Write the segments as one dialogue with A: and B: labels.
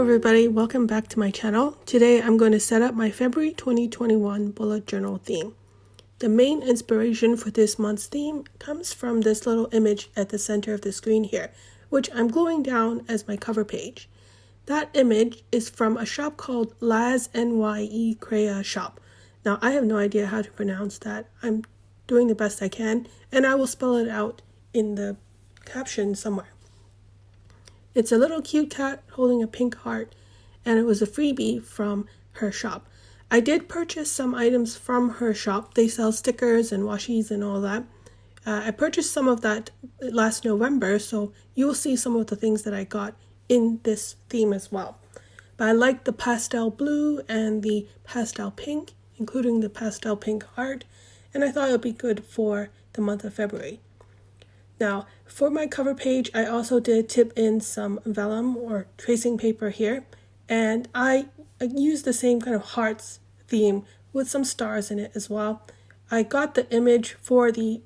A: Hello everybody, welcome back to my channel. Today I'm going to set up my February 2021 bullet journal theme. The main inspiration for this month's theme comes from this little image at the center of the screen here, which I'm gluing down as my cover page. That image is from a shop called Laz NYE Crea Shop. Now I have no idea how to pronounce that. I'm doing the best I can, and I will spell it out in the caption somewhere. It's a little cute cat holding a pink heart, and it was a freebie from her shop. I did purchase some items from her shop. They sell stickers and washies and all that. I purchased some of that last November, so you will see some of the things that I got in this theme as well. But I like the pastel blue and the pastel pink, including the pastel pink heart, and I thought it would be good for the month of February. Now, for my cover page, I also did tip in some vellum or tracing paper here, and I used the same kind of hearts theme with some stars in it as well. I got the image for the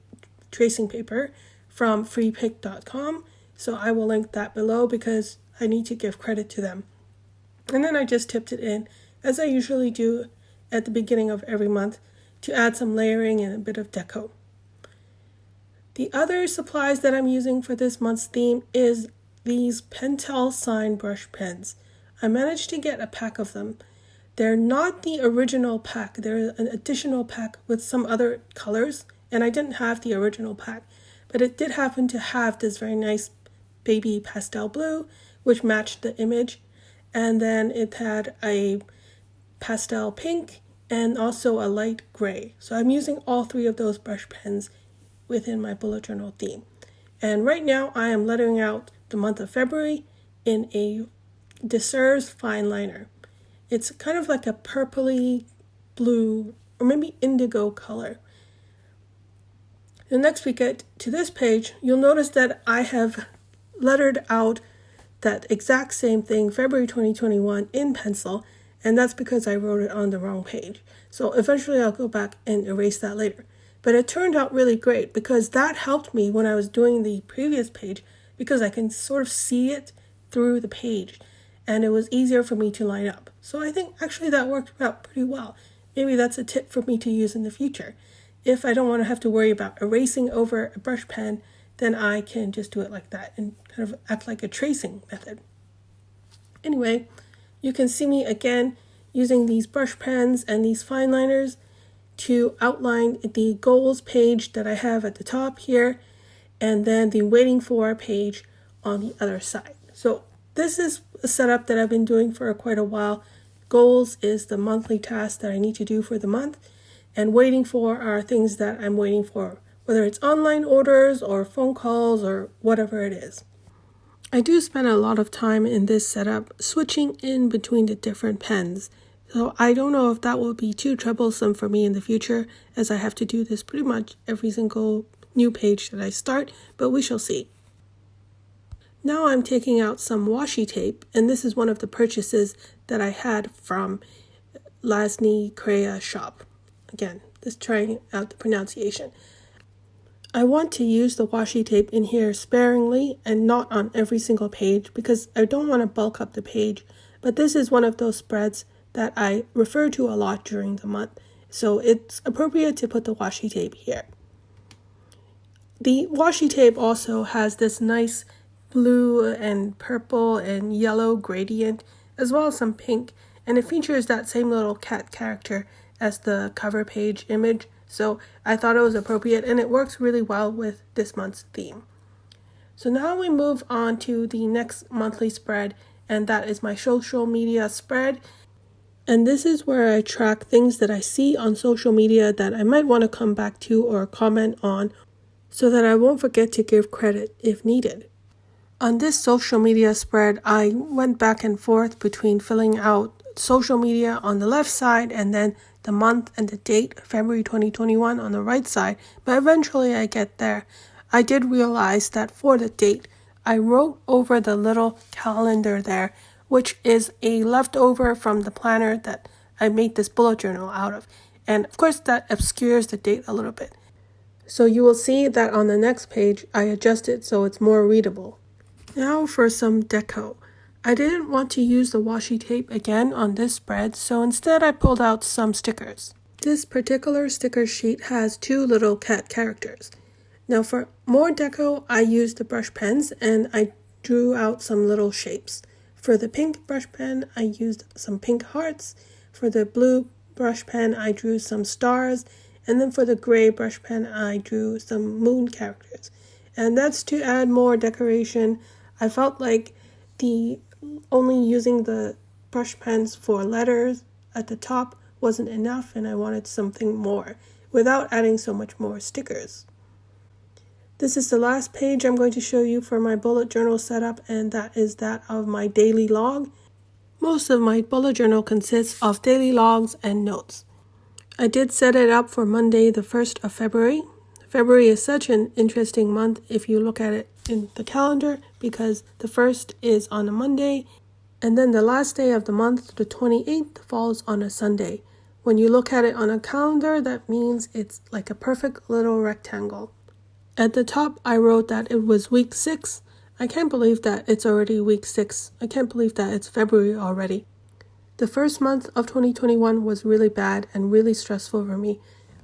A: tracing paper from freepik.com, so I will link that below because I need to give credit to them. And then I just tipped it in, as I usually do at the beginning of every month, to add some layering and a bit of deco. The other supplies that I'm using for this month's theme is these Pentel Sign Brush Pens. I managed to get a pack of them. They're not the original pack. They're an additional pack with some other colors, and I didn't have the original pack. But it did happen to have this very nice baby pastel blue, which matched the image. And then it had a pastel pink and also a light gray. So I'm using all three of those brush pens within my bullet journal theme. And right now I am lettering out the month of February in a Desserts fine liner. It's kind of like a purpley blue or maybe indigo color. The next we get to this page, you'll notice that I have lettered out that exact same thing, February 2021, in pencil, and that's because I wrote it on the wrong page. So eventually I'll go back and erase that later. But it turned out really great because that helped me when I was doing the previous page because I can sort of see it through the page and it was easier for me to line up. So I think actually that worked out pretty well. Maybe that's a tip for me to use in the future. If I don't want to have to worry about erasing over a brush pen, then I can just do it like that and kind of act like a tracing method. Anyway, you can see me again using these brush pens and these fine liners to outline the goals page that I have at the top here, and then the waiting for page on the other side. So this is a setup that I've been doing for quite a while. Goals is the monthly task that I need to do for the month, and waiting for are things that I'm waiting for, whether it's online orders or phone calls or whatever it is. I do spend a lot of time in this setup switching in between the different pens. So I don't know if that will be too troublesome for me in the future, as I have to do this pretty much every single new page that I start, but we shall see. Now I'm taking out some washi tape, and this is one of the purchases that I had from Laz NYE Crea Shop. Again, just trying out the pronunciation. I want to use the washi tape in here sparingly and not on every single page because I don't want to bulk up the page, but this is one of those spreads that I refer to a lot during the month, so it's appropriate to put the washi tape here. The washi tape also has this nice blue and purple and yellow gradient, as well as some pink, and it features that same little cat character as the cover page image, so I thought it was appropriate, and it works really well with this month's theme. So now we move on to the next monthly spread, and that is my social media spread. And this is where I track things that I see on social media that I might want to come back to or comment on so that I won't forget to give credit if needed. On this social media spread, I went back and forth between filling out social media on the left side and then the month and the date, February 2021, on the right side, but eventually I get there. I did realize that for the date, I wrote over the little calendar there, which is a leftover from the planner that I made this bullet journal out of. And of course that obscures the date a little bit. So you will see that on the next page, I adjust it so it's more readable. Now for some deco. I didn't want to use the washi tape again on this spread, so instead I pulled out some stickers. This particular sticker sheet has 2 little cat characters. Now for more deco, I used the brush pens and I drew out some little shapes. For the pink brush pen, I used some pink hearts. For the blue brush pen, I drew some stars. And then for the gray brush pen, I drew some moon characters. And that's to add more decoration. I felt like only using the brush pens for letters at the top wasn't enough, and I wanted something more without adding so much more stickers. This is the last page I'm going to show you for my bullet journal setup, and that is that of my daily log. Most of my bullet journal consists of daily logs and notes. I did set it up for Monday, the 1st of February. February is such an interesting month if you look at it in the calendar, because the 1st is on a Monday, and then the last day of the month, the 28th, falls on a Sunday. When you look at it on a calendar, that means it's like a perfect little rectangle. At the top, I wrote that it was week 6. I can't believe that it's already week 6. I can't believe that it's February already. The first month of 2021 was really bad and really stressful for me.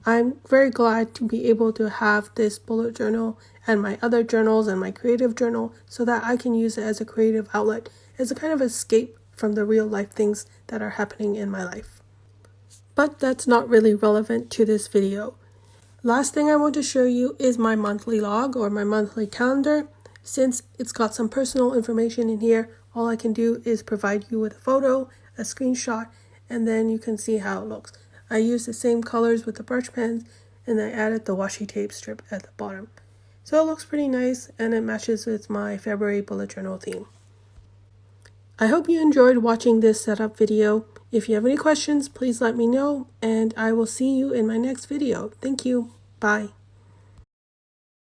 A: I'm very glad to be able to have this bullet journal and my other journals and my creative journal so that I can use it as a creative outlet, as a kind of escape from the real life things that are happening in my life. But that's not really relevant to this video. Last thing I want to show you is my monthly log or my monthly calendar. Since it's got some personal information in here, all I can do is provide you with a photo, a screenshot, and then you can see how it looks. I used the same colors with the brush pens, and I added the washi tape strip at the bottom. So it looks pretty nice, and it matches with my February bullet journal theme. I hope you enjoyed watching this setup video. If you have any questions, please let me know, and I will see you in my next video. Thank you. Bye.